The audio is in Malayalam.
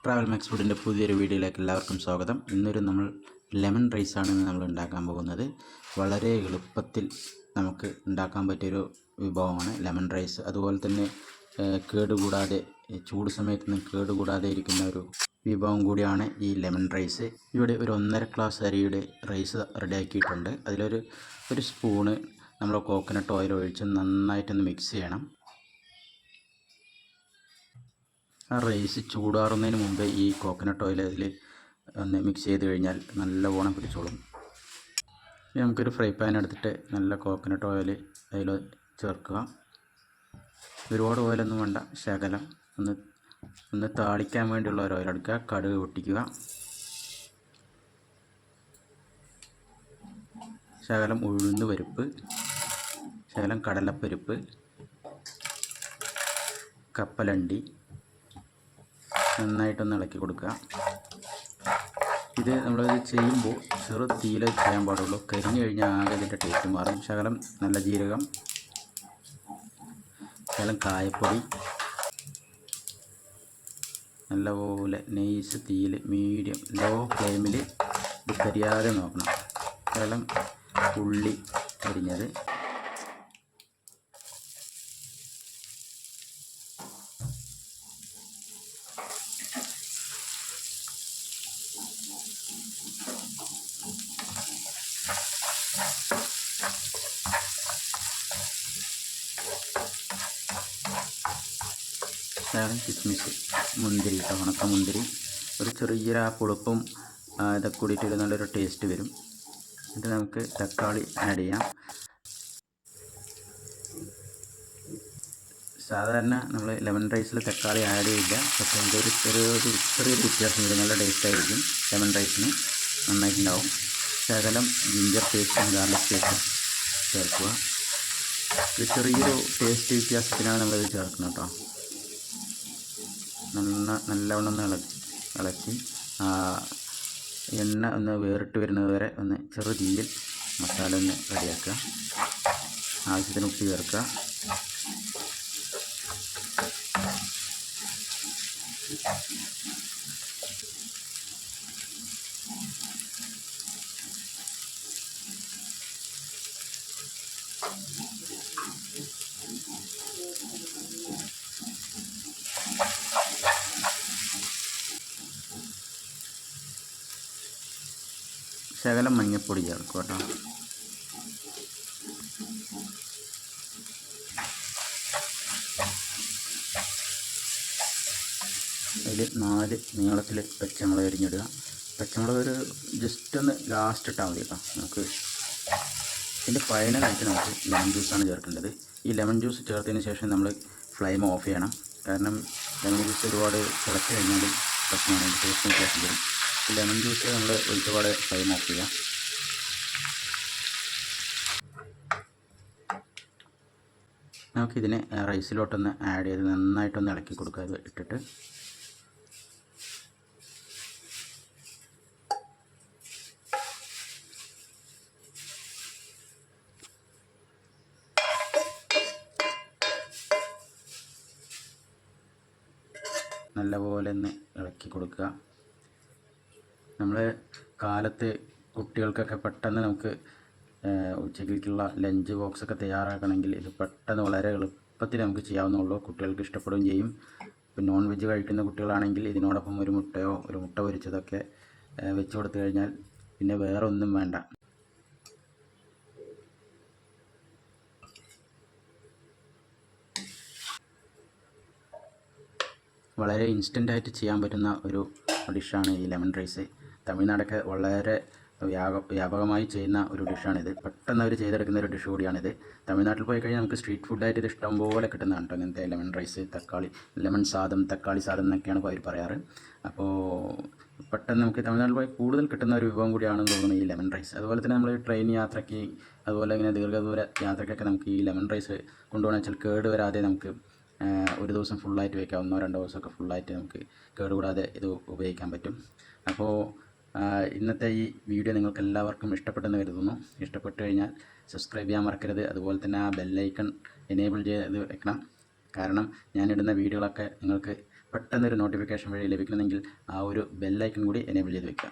ട്രാവൽ മാക്സ് ഫുഡിൻ്റെ പുതിയൊരു വീഡിയോയിലേക്ക് എല്ലാവർക്കും സ്വാഗതം. ഇന്നൊരു നമ്മൾ ലെമൺ റൈസാണ് നമ്മൾ ഉണ്ടാക്കാൻ പോകുന്നത്. വളരെ എളുപ്പത്തിൽ നമുക്ക് ഉണ്ടാക്കാൻ പറ്റിയൊരു വിഭവമാണ് ലെമൺ റൈസ്. അതുപോലെ തന്നെ കേടുകൂടാതെ ചൂട് സമയത്തൊന്നും കേടുകൂടാതെ ഇരിക്കുന്ന ഒരു വിഭവം കൂടിയാണ് ഈ ലെമൺ റൈസ്. ഇവിടെ ഒരു 1.5 ഗ്ലാസ് അരിയുടെ റൈസ് റെഡിയാക്കിയിട്ടുണ്ട്. ഒരു സ്പൂണ് നമ്മൾ കോക്കനട്ട് ഓയിൽ ഒഴിച്ച് നന്നായിട്ടൊന്ന് മിക്സ് ചെയ്യണം. ആ റൈസ് ചൂടാറുന്നതിന് മുമ്പേ ഈ കോക്കനട്ട് ഓയിൽ അതിൽ ഒന്ന് മിക്സ് ചെയ്ത് കഴിഞ്ഞാൽ നല്ലവണ്ണം പിടിച്ചോളും. ഇനി നമുക്കൊരു ഫ്രൈ പാൻ എടുത്തിട്ട് നല്ല കോക്കനട്ട് ഓയിൽ അതിൽ ചേർക്കുക. ഒരുപാട് ഓയിലൊന്നും വേണ്ട, ശകലം ഒന്ന് താളിക്കാൻ വേണ്ടിയുള്ള ഒരു ഓയിൽ എടുക്കുക. കടുക് പൊട്ടിക്കുക, ശകലം ഉഴുന്ന് പരിപ്പ്, ശകലം കടലപ്പരിപ്പ്, കപ്പലണ്ടി നന്നായിട്ടൊന്ന് ഇളക്കി കൊടുക്കുക. ഇത് നമ്മളിത് ചെയ്യുമ്പോൾ ചെറു തീയിൽ ചെയ്യാൻ പാടുള്ളൂ. കരിഞ്ഞു കഴിഞ്ഞാൽ ആകെ ഇതിൻ്റെ ടേസ്റ്റ് മാറും. ശകലം നല്ല ജീരകം, ശകലം കായപ്പൊടി, നല്ലപോലെ നൈസ് തീയിൽ മീഡിയം ലോ ഫ്ലെയിമിൽ ഇത് കരിയാതെ നോക്കണം. ശകലം ഉള്ളി അരിഞ്ഞത്, ശകലം കിസ്മിസ്, മുന്തിരി, ഉണക്ക മുന്തിരി, ഒരു ചെറിയൊരു ആ പുളിപ്പും ഇതൊക്കെ കൂടിയിട്ട് ഒരു നല്ലൊരു ടേസ്റ്റ് വരും. എന്നിട്ട് നമുക്ക് തക്കാളി ആഡ് ചെയ്യാം. സാധാരണ നമ്മൾ ലെമൺ റൈസിൽ തക്കാളി ആഡ് ചെയ്യില്ല, പക്ഷേ ഇതൊരു ചെറിയൊരു വ്യത്യാസം വരും. നല്ല ടേസ്റ്റായിരിക്കും. ലെമൺ റൈസിന് നന്നായിട്ടുണ്ടാവും. ശകലം ജിഞ്ചർ പേസ്റ്റും ഗാർലിക് പേസ്റ്റും ചേർക്കുക. ഒരു ചെറിയൊരു ടേസ്റ്റ് വ്യത്യാസത്തിനാണ് നമ്മളിത് ചേർക്കുന്നത് കേട്ടോ. നല്ലവണ്ണം ഒന്ന് ഇളക്കി എണ്ണ ഒന്ന് വേറിട്ട് വരുന്നത് വരെ ഒന്ന് ചെറു തീയിൽ മസാല ഒന്ന് റെഡിയാക്കുക. ആവശ്യത്തിന് ഉപ്പ് ചേർക്കുക. ശകലം മഞ്ഞൾപ്പൊടി ചേർക്കുക കേട്ടോ. അതിൽ 4 നീളത്തിൽ പച്ചമുളക് അരിഞ്ഞിടുക. പച്ചമുളക് ഒരു ജസ്റ്റ് ഒന്ന് ലാസ്റ്റ് ഇട്ടാൽ മതി കേട്ടോ. നമുക്ക് ഇതിൻ്റെ ഫൈനലായിട്ട് നമുക്ക് ലെമൺ ജ്യൂസാണ് ചേർക്കേണ്ടത്. ഈ ലെമൺ ജ്യൂസ് ചേർത്തതിന് ശേഷം നമ്മൾ ഫ്ലെയിം ഓഫ് ചെയ്യണം. കാരണം ലെമൺ ജ്യൂസ് ഒരുപാട് തിളച്ച് കഴിഞ്ഞാൽ പ്രശ്നമാണ്, ടേസ്റ്റ് വ്യത്യാസം വരും. ലെമൺ ജ്യൂസ് നമ്മൾ ഒരുപാട് ഫ്ലെയിം ഓഫ് ചെയ്യാം. നമുക്കിതിനെ റൈസിലോട്ടൊന്ന് ആഡ് ചെയ്ത് നന്നായിട്ടൊന്ന് ഇളക്കി കൊടുക്കുക. ഇത് ഇട്ടിട്ട് നല്ലപോലെ ഒന്ന് ഇളക്കി കൊടുക്കുക. നമ്മൾ കാലത്ത് കുട്ടികൾക്കൊക്കെ പെട്ടെന്ന് നമുക്ക് ഉച്ചയ്ക്കുള്ള ലഞ്ച് ബോക്സൊക്കെ തയ്യാറാക്കണമെങ്കിൽ ഇത് പെട്ടെന്ന് വളരെ എളുപ്പത്തിൽ നമുക്ക് ചെയ്യാവുന്നുള്ളൂ. കുട്ടികൾക്ക് ഇഷ്ടപ്പെടുകയും ചെയ്യും. ഇപ്പോൾ നോൺ വെജ് കഴിക്കുന്ന കുട്ടികളാണെങ്കിൽ ഇതിനോടൊപ്പം ഒരു മുട്ടയോ ഒരു മുട്ട പൊരിച്ചതൊക്കെ വെച്ച് കൊടുത്തു കഴിഞ്ഞാൽ പിന്നെ വേറെ ഒന്നും വേണ്ട. വളരെ ഇൻസ്റ്റൻ്റായിട്ട് ചെയ്യാൻ പറ്റുന്ന ഒരു ഡിഷാണ് ഈ ലെമൺ റൈസ്. തമിഴ്നാടൊക്കെ വളരെ വ്യാപകമായി ചെയ്യുന്ന ഒരു ഡിഷാണിത്. പെട്ടെന്ന് അവർ ചെയ്തെടുക്കുന്ന ഒരു ഡിഷ് കൂടിയാണിത്. തമിഴ്നാട്ടിൽ പോയി കഴിഞ്ഞാൽ നമുക്ക് സ്ട്രീറ്റ് ഫുഡായിട്ട് ഇത് ഇഷ്ടം പോലെ കിട്ടുന്നതാണ് കേട്ടോ. ഇങ്ങനത്തെ ലെമൺ റൈസ്, ലെമൺ സാദം, തക്കാളി സാദം എന്നൊക്കെയാണ് അവർ പറയാറ്. അപ്പോൾ പെട്ടെന്ന് നമുക്ക് തമിഴ്നാട്ടിൽ പോയി കൂടുതൽ കിട്ടുന്ന ഒരു വിഭവം കൂടിയാണെന്ന് തോന്നുന്നു ഈ ലെമൺ റൈസ്. അതുപോലെ തന്നെ നമ്മൾ ട്രെയിൻ യാത്രയ്ക്ക്, അതുപോലെ ഇങ്ങനെ ദീർഘദൂര യാത്രയ്ക്കൊക്കെ നമുക്ക് ഈ ലെമൺ റൈസ് കൊണ്ടുപോകണമെന്ന് വെച്ചാൽ കേട് വരാതെ നമുക്ക് ഒരു ദിവസം ഫുള്ളായിട്ട് വയ്ക്കാം. 1-2 ദിവസമൊക്കെ ഫുള്ളായിട്ട് നമുക്ക് കേടുകൂടാതെ ഇത് ഉപയോഗിക്കാൻ പറ്റും. അപ്പോൾ ഇന്നത്തെ ഈ വീഡിയോ നിങ്ങൾക്ക് എല്ലാവർക്കും ഇഷ്ടപ്പെട്ടെന്ന് കരുതുന്നു. ഇഷ്ടപ്പെട്ട് കഴിഞ്ഞാൽ സബ്സ്ക്രൈബ് ചെയ്യാൻ മറക്കരുത്. അതുപോലെ തന്നെ ആ ബെല്ലൈക്കൺ എനേബിൾ ചെയ്ത് വെക്കണം. കാരണം ഞാനിടുന്ന വീഡിയോകളൊക്കെ നിങ്ങൾക്ക് പെട്ടെന്നൊരു നോട്ടിഫിക്കേഷൻ വഴി ലഭിക്കണമെങ്കിൽ ആ ഒരു ബെല്ലൈക്കൺ കൂടി എനേബിൾ ചെയ്ത് വെക്കുക.